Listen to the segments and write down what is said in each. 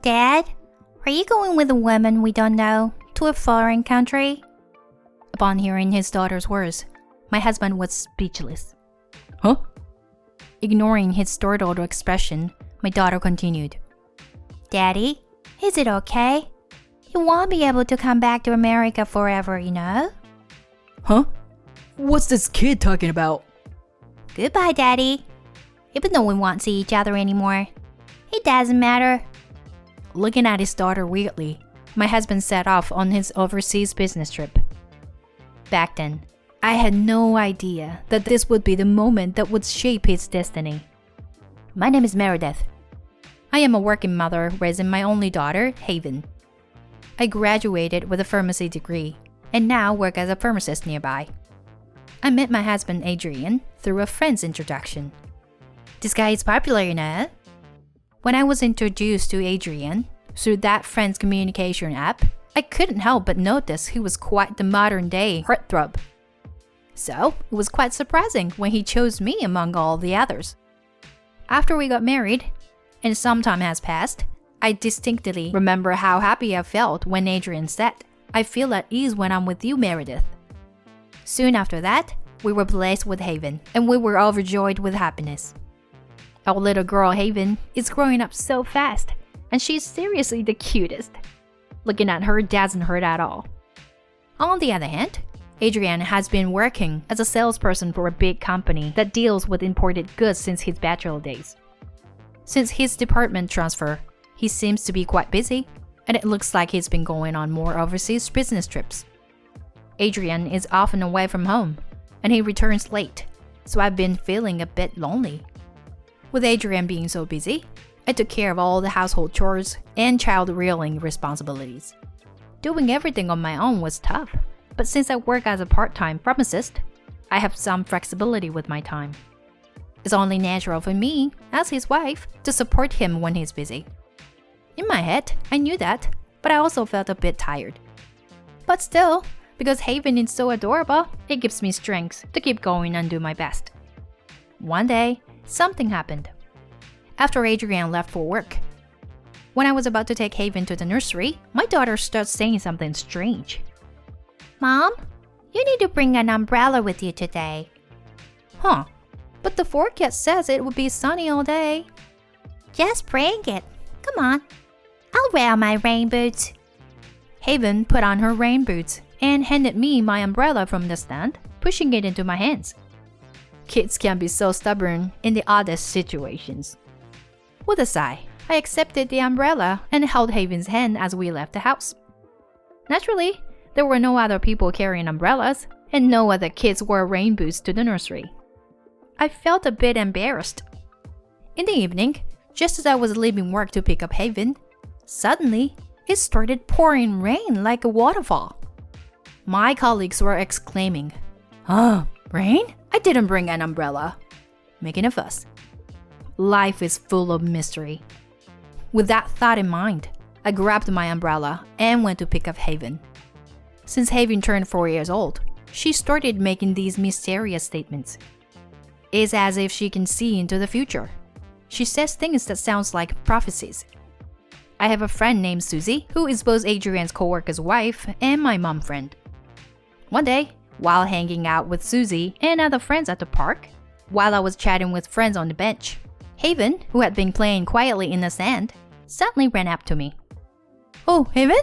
Dad, are you going with a woman we don't know to a foreign country? Upon hearing his daughter's words, my husband was speechless. Huh? Ignoring his startled expression, my daughter continued. Daddy, is it okay? You won't be able to come back to America forever, you know? Huh? What's this kid talking about? Goodbye, Daddy. Even though we won't see each other anymore, it doesn't matter. Looking at his daughter weirdly, my husband set off on his overseas business trip. Back then, I had no idea that this would be the moment that would shape his destiny. My name is Meredith. I am a working mother raising my only daughter, Haven. I graduated with a pharmacy degree and now work as a pharmacist nearby. I met my husband Adrian through a friend's introduction. This guy is popular, you know? When I was introduced to Adrian through that friend's communication app, I couldn't help but notice he was quite the modern-day heartthrob. So, it was quite surprising when he chose me among all the others. After we got married, and some time has passed, I distinctly remember how happy I felt when Adrian said, "I feel at ease when I'm with you, Meredith." Soon after that, we were blessed with Haven, and we were overjoyed with happiness. Our little girl Haven is growing up so fast, and she's seriously the cutest. Looking at her doesn't hurt at all. On the other hand, Adrian has been working as a salesperson for a big company that deals with imported goods since his bachelor days. Since his department transfer, he seems to be quite busy, and it looks like he's been going on more overseas business trips. Adrian is often away from home, and he returns late, so I've been feeling a bit lonely. With Adrian being so busy, I took care of all the household chores and child-rearing responsibilities. Doing everything on my own was tough, but since I work as a part-time pharmacist, I have some flexibility with my time. It's only natural for me, as his wife, to support him when he's busy. In my head, I knew that, but I also felt a bit tired. But still, because Haven is so adorable, it gives me strength to keep going and do my best. One day, something happened. After Adrian left for work, when I was about to take Haven to the nursery, my daughter starts saying something strange. Mom, you need to bring an umbrella with you today. Huh, but the forecast says it will be sunny all day. Just bring it. Come on. I'll wear my rain boots. Haven put on her rain boots and handed me my umbrella from the stand, pushing it into my hands. Kids can be so stubborn in the oddest situations. With a sigh, I accepted the umbrella and held Haven's hand as we left the house. Naturally, there were no other people carrying umbrellas, and no other kids wore rain boots to the nursery. I felt a bit embarrassed. In the evening, just as I was leaving work to pick up Haven, suddenly it started pouring rain like a waterfall. My colleagues were exclaiming, "Oh, rain? I didn't bring an umbrella," making a fuss. Life is full of mystery. With that thought in mind, I grabbed my umbrella and went to pick up Haven. Since Haven turned 4 years old, she started making these mysterious statements. It's as if she can see into the future. She says things that sounds like prophecies. I have a friend named Susie, who is both Adrian's co-worker's wife and my mom friend. One day, while hanging out with Susie and other friends at the park, while I was chatting with friends on the bench, Haven, who had been playing quietly in the sand, suddenly ran up to me. "Oh, Haven?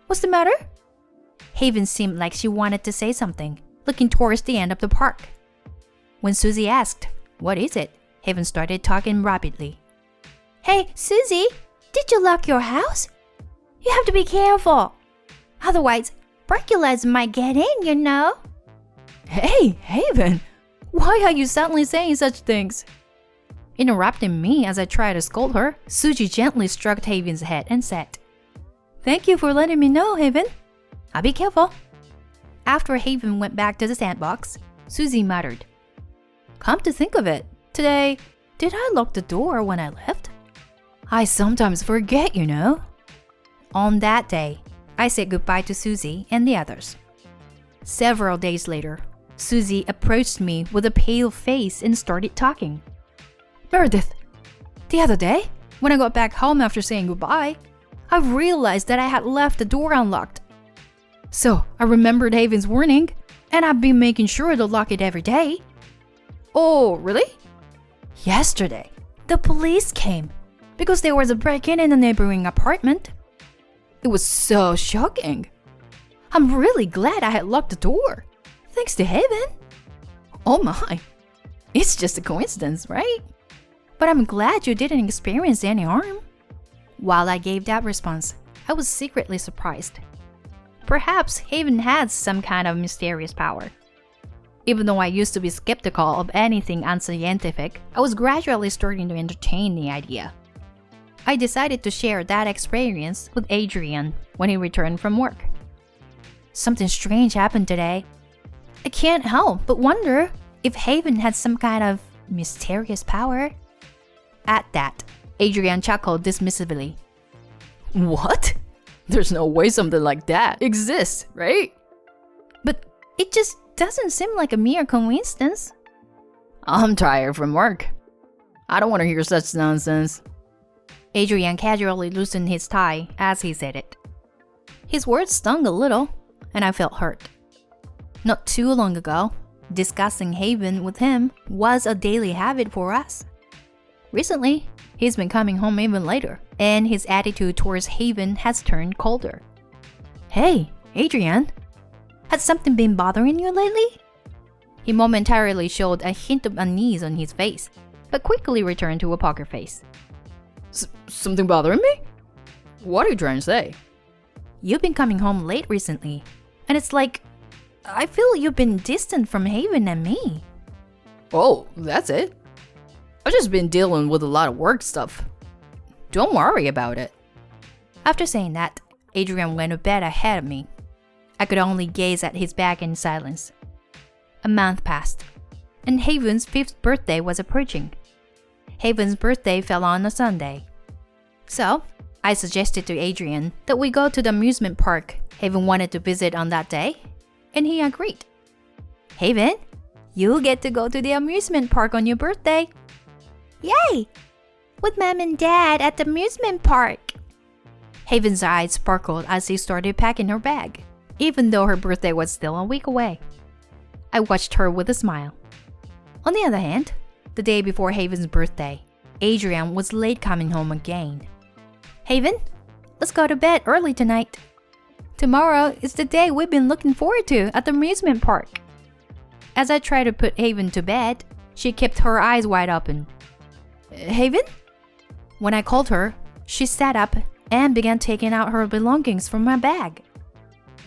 What's the matter?" Haven seemed like she wanted to say something, looking towards the end of the park. When Susie asked, "What is it?" Haven started talking rapidly. Hey, Susie, did you lock your house? You have to be careful. Otherwise, burglars might get in, you know. Hey, Haven, why are you suddenly saying such things? Interrupting me as I tried to scold her, Susie gently stroked Haven's head and said, "Thank you for letting me know, Haven. I'll be careful." After Haven went back to the sandbox, Susie muttered, "Come to think of it, today, did I lock the door when I left? I sometimes forget, you know." On that day, I said goodbye to Susie and the others. Several days later, Susie approached me with a pale face and started talking. "Meredith, the other day, when I got back home after saying goodbye, I realized that I had left the door unlocked. So I remembered Haven's warning, and I've been making sure to lock it every day. Oh, really? Yesterday, the police came because there was a break-in in a neighboring apartment. It was so shocking. I'm really glad I had locked the door. Thanks to Haven. Oh my. It's just a coincidence, right? But I'm glad you didn't experience any harm. While I gave that response, I was secretly surprised. Perhaps Haven had some kind of mysterious power. Even though I used to be skeptical of anything unscientific, I was gradually starting to entertain the idea. I decided to share that experience with Adrian when he returned from work. Something strange happened today. I can't help but wonder if Haven had some kind of mysterious power. At that, Adrian chuckled dismissively. What? There's no way something like that exists, right? But it just doesn't seem like a mere coincidence. I'm tired from work. I don't want to hear such nonsense. Adrian casually loosened his tie as he said it. His words stung a little, and I felt hurt. Not too long ago, discussing Haven with him was a daily habit for us. Recently, he's been coming home even later, and his attitude towards Haven has turned colder. Hey, Adrian, has something been bothering you lately? He momentarily showed a hint of unease on his face, but quickly returned to a poker face. Something bothering me? What are you trying to say? You've been coming home late recently, and it's like, I feel you've been distant from Haven and me. Oh, that's it? I've just been dealing with a lot of work stuff. Don't worry about it. After saying that, Adrian went to bed ahead of me. I could only gaze at his bag in silence. A month passed, and Haven's 5th birthday was approaching. Haven's birthday fell on a Sunday. So, I suggested to Adrian that we go to the amusement park Haven wanted to visit on that day, and he agreed. Haven, you get to go to the amusement park on your birthday. Yay! With Mom and Dad at the amusement park. Haven's eyes sparkled as she started packing her bag, even though her birthday was still a week away. I watched her with a smile. On the other hand, the day before Haven's birthday, Adrian was late coming home again. Haven, let's go to bed early tonight. Tomorrow is the day we've been looking forward to at the amusement park. As I tried to put Haven to bed, she kept her eyes wide open. Haven? When I called her, she sat up and began taking out her belongings from my bag.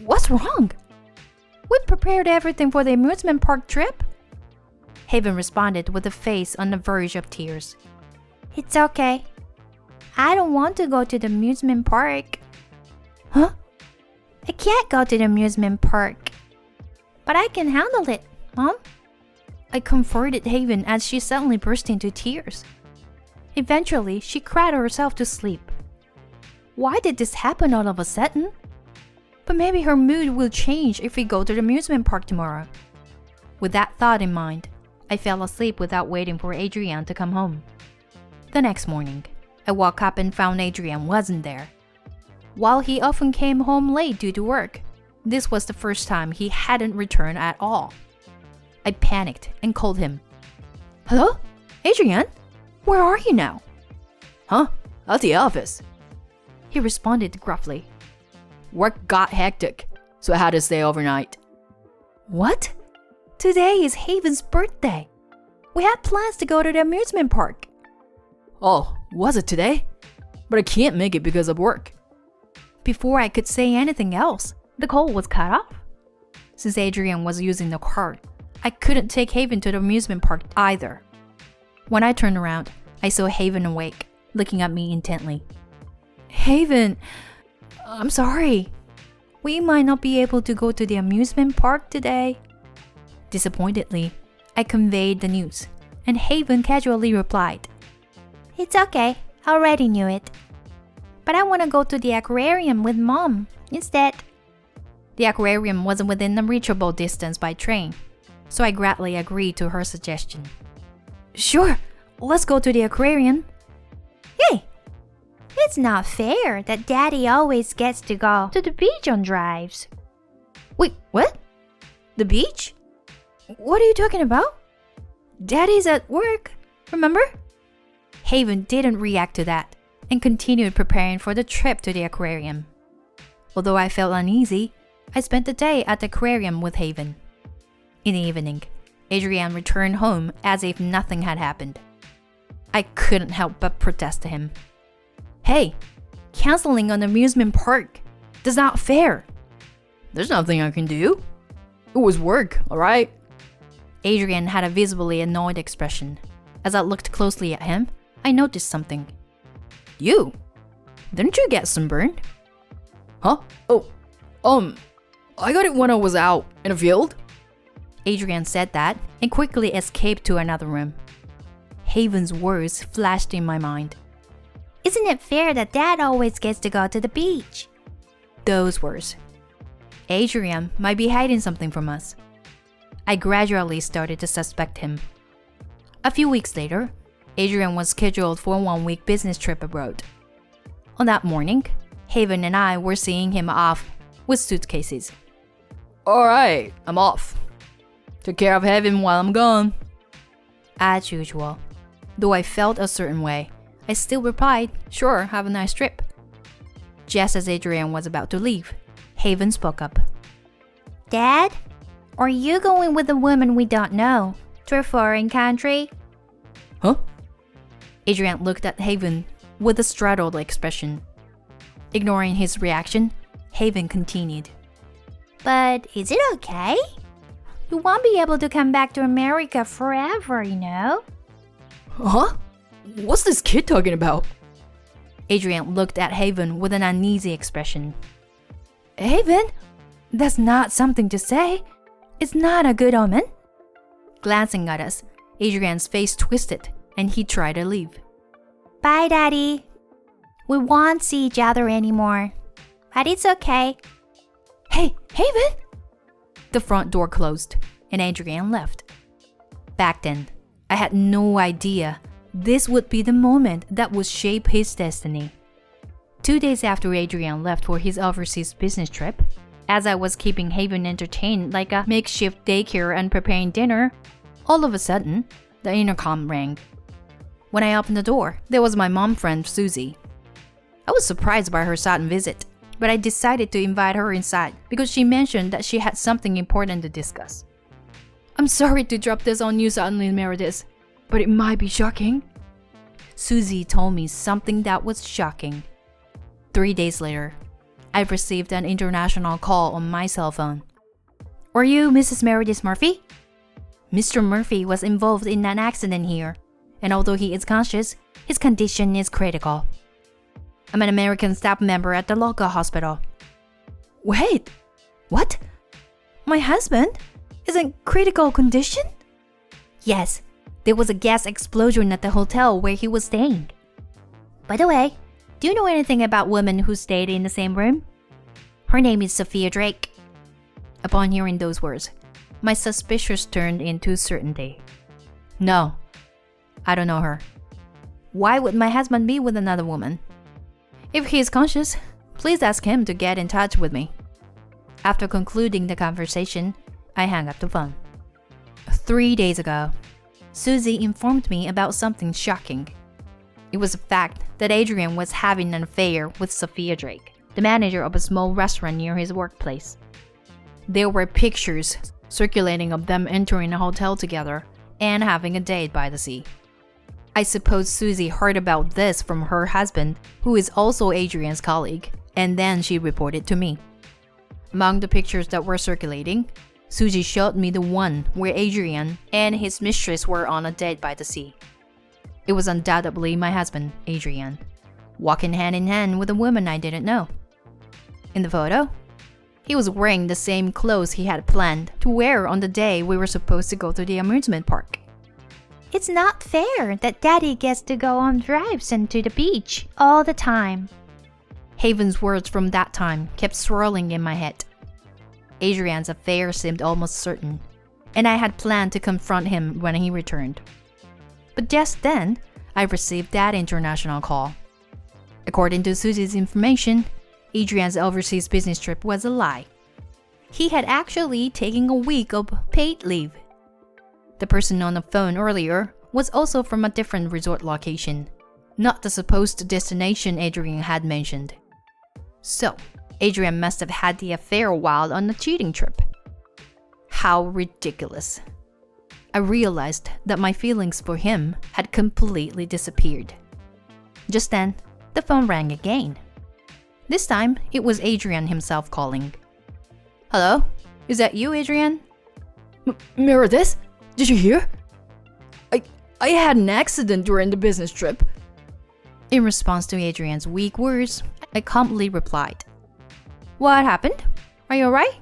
What's wrong? We prepared everything for the amusement park trip. Haven responded with a face on the verge of tears. It's okay. I don't want to go to the amusement park. Huh? I can't go to the amusement park. But I can handle it, Mom. I comforted Haven as she suddenly burst into tears. Eventually, she cried herself to sleep. Why did this happen all of a sudden? But maybe her mood will change if we go to the amusement park tomorrow. With that thought in mind, I fell asleep without waiting for Adrian to come home. The next morning, I woke up and found Adrian wasn't there. While he often came home late due to work, this was the first time he hadn't returned at all. I panicked and called him. Hello? Adrian? Where are you now? Huh? At the office. He responded gruffly. Work got hectic, so I had to stay overnight. What? Today is Haven's birthday. We had plans to go to the amusement park. Oh, was it today? But I can't make it because of work. Before I could say anything else, the call was cut off. Since Adrian was using the car, I couldn't take Haven to the amusement park either. When I turned around, I saw Haven awake, looking at me intently. Haven, I'm sorry. We might not be able to go to the amusement park today. Disappointedly, I conveyed the news, and Haven casually replied, It's okay. I already knew it. But I want to go to the aquarium with Mom instead. The aquarium wasn't within a reachable distance by train, so I gladly agreed to her suggestion. Sure, let's go to the aquarium. Yay! It's not fair that Daddy always gets to go to the beach on drives. Wait, what? The beach? What are you talking about? Daddy's at work, remember? Haven didn't react to that and continued preparing for the trip to the aquarium. Although I felt uneasy, I spent the day at the aquarium with Haven. In the evening, Adrian returned home as if nothing had happened. I couldn't help but protest to him. Hey, canceling an amusement park. That's not fair. There's nothing I can do. It was work, alright? Adrian had a visibly annoyed expression. As I looked closely at him, I noticed something. You? Didn't you get sunburned? Huh? Oh, I got it when I was out in a field. Adrian said that and quickly escaped to another room. Haven's words flashed in my mind. Isn't it fair that Dad always gets to go to the beach? Those words. Adrian might be hiding something from us. I gradually started to suspect him. A few weeks later, Adrian was scheduled for a one-week business trip abroad. On that morning, Haven and I were seeing him off with suitcases. Alright, I'm off. Take care of Heaven while I'm gone. As usual, though I felt a certain way, I still replied, sure, have a nice trip. Just as Adrian was about to leave, Haven spoke up. Dad, are you going with a woman we don't know to a foreign country? Huh? Adrian looked at Haven with a startled expression. Ignoring his reaction, Haven continued. But is it okay? You won't be able to come back to America forever, you know? Huh? What's this kid talking about? Adrian looked at Haven with an uneasy expression. Haven? That's not something to say. It's not a good omen. Glancing at us, Adrian's face twisted and he tried to leave. Bye, Daddy. We won't see each other anymore. But it's okay. Hey, Haven! The front door closed and Adrian left. Back then, I had no idea this would be the moment that would shape his destiny. 2 days after Adrian left for his overseas business trip, as I was keeping Haven entertained like a makeshift daycare and preparing dinner, all of a sudden, the intercom rang. When I opened the door, there was my mom friend Susie. I was surprised by her sudden visit, but I decided to invite her inside because she mentioned that she had something important to discuss. I'm sorry to drop this on you suddenly, Meredith, but it might be shocking. Susie told me something that was shocking. 3 days later, I received an international call on my cell phone. Are you Mrs. Meredith Murphy? Mr. Murphy was involved in an accident here, and although he is conscious, his condition is critical. I'm an American staff member at the local hospital. Wait, what? My husband is in critical condition? Yes, there was a gas explosion at the hotel where he was staying. By the way, do you know anything about women who stayed in the same room? Her name is Sophia Drake. Upon hearing those words, my suspicions turned into certainty. No, I don't know her. Why would my husband be with another woman? If he is conscious, please ask him to get in touch with me. After concluding the conversation, I hung up the phone. 3 days ago, Susie informed me about something shocking. It was the fact that Adrian was having an affair with Sophia Drake, the manager of a small restaurant near his workplace. There were pictures circulating of them entering a hotel together and having a date by the sea. I suppose Susie heard about this from her husband, who is also Adrian's colleague, and then she reported to me. Among the pictures that were circulating, Susie showed me the one where Adrian and his mistress were on a date by the sea. It was undoubtedly my husband, Adrian, walking hand in hand with a woman I didn't know. In the photo, he was wearing the same clothes he had planned to wear on the day we were supposed to go to the amusement park. It's not fair that Daddy gets to go on drives and to the beach all the time. Haven's words from that time kept swirling in my head. Adrian's affair seemed almost certain, and I had planned to confront him when he returned. But just then, I received that international call. According to Susie's information, Adrian's overseas business trip was a lie. He had actually taken a week of paid leave. The person on the phone earlier was also from a different resort location, not the supposed destination Adrian had mentioned. So, Adrian must have had the affair while on the cheating trip. How ridiculous. I realized that my feelings for him had completely disappeared. Just then, the phone rang again. This time, it was Adrian himself calling. Hello? Is that you, Adrian? Meredith, did you hear? I had an accident during the business trip. In response to Adrian's weak words, I calmly replied. What happened? Are you alright?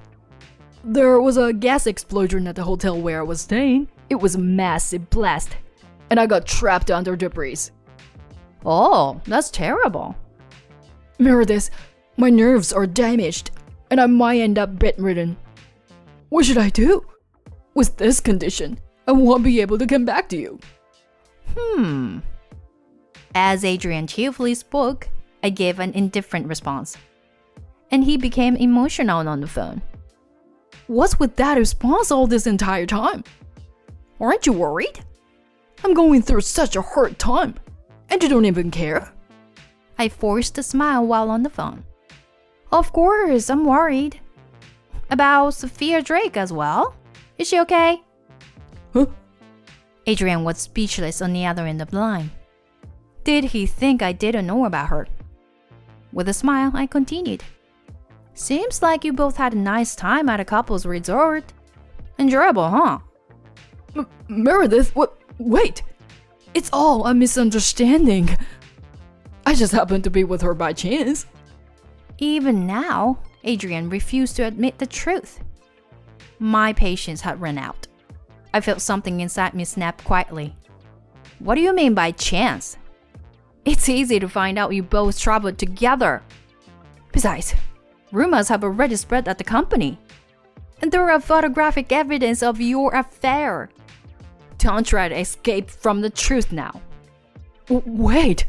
There was a gas explosion at the hotel where I was staying. It was a massive blast, and I got trapped under debris. Oh, that's terrible. Meredith, my nerves are damaged, and I might end up bedridden. What should I do? With this condition, I won't be able to come back to you. As Adrian cheerfully spoke, I gave an indifferent response, and he became emotional on the phone. What's with that response all this entire time? Aren't you worried? I'm going through such a hard time, and you don't even care? I forced a smile while on the phone. Of course, I'm worried. About Sophia Drake as well. Is she okay? Huh? Adrian was speechless on the other end of the line. Did he think I didn't know about her? With a smile, I continued. Seems like you both had a nice time at a couple's resort. Enjoyable, huh? Meredith, wait! It's all a misunderstanding. I just happened to be with her by chance. Even now, Adrian refused to admit the truth. My patience had run out. I felt something inside me snap quietly. What do you mean by chance? It's easy to find out you both traveled together. Besides, rumors have already spread at the company. And there are photographic evidence of your affair. Don't try to escape from the truth now. Wait!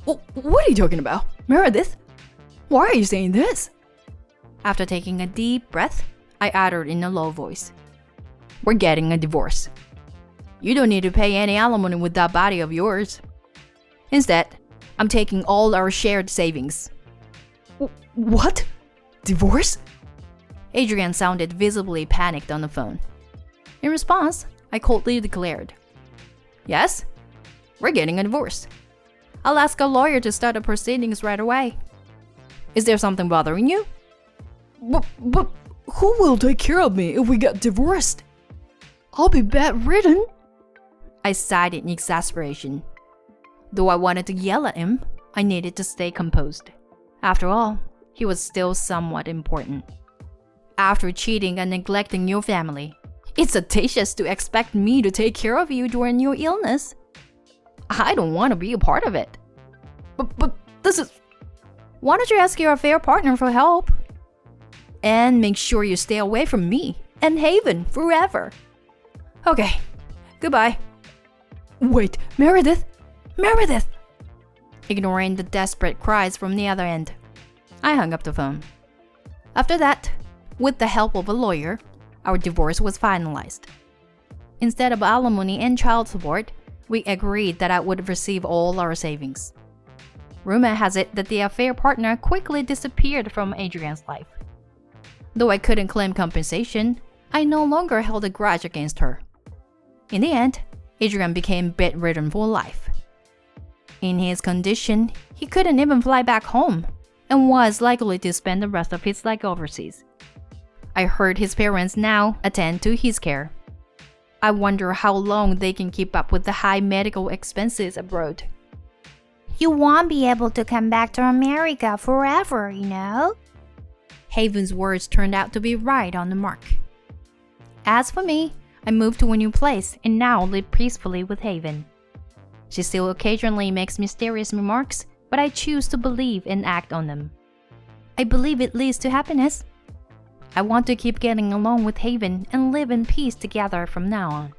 What are you talking about? Meredith? Why are you saying this? After taking a deep breath, I uttered in a low voice. We're getting a divorce. You don't need to pay any alimony with that body of yours. Instead, I'm taking all our shared savings. What? Divorce? Adrian sounded visibly panicked on the phone. In response, I coldly declared, Yes, we're getting a divorce. I'll ask a lawyer to start the proceedings right away. Is there something bothering you? But who will take care of me if we get divorced? I'll be bedridden. I sighed in exasperation. Though I wanted to yell at him, I needed to stay composed. After all, he was still somewhat important. After cheating and neglecting your family, it's audacious to expect me to take care of you during your illness. I don't want to be a part of it. But this is... Why don't you ask your affair partner for help? And make sure you stay away from me and Haven forever. Okay, goodbye. Wait, Meredith! Meredith! Ignoring the desperate cries from the other end, I hung up the phone. After that, with the help of a lawyer, our divorce was finalized. Instead of alimony and child support, we agreed that I would receive all our savings. Rumor has it that the affair partner quickly disappeared from Adrian's life. Though I couldn't claim compensation, I no longer held a grudge against her. In the end, Adrian became bedridden for life. In his condition, he couldn't even fly back home and was likely to spend the rest of his life overseas. I heard his parents now attend to his care. I wonder how long they can keep up with the high medical expenses abroad. You won't be able to come back to America forever, you know? Haven's words turned out to be right on the mark. As for me, I moved to a new place and now live peacefully with Haven. She still occasionally makes mysterious remarks, but I choose to believe and act on them. I believe it leads to happiness. I want to keep getting along with Haven and live in peace together from now on.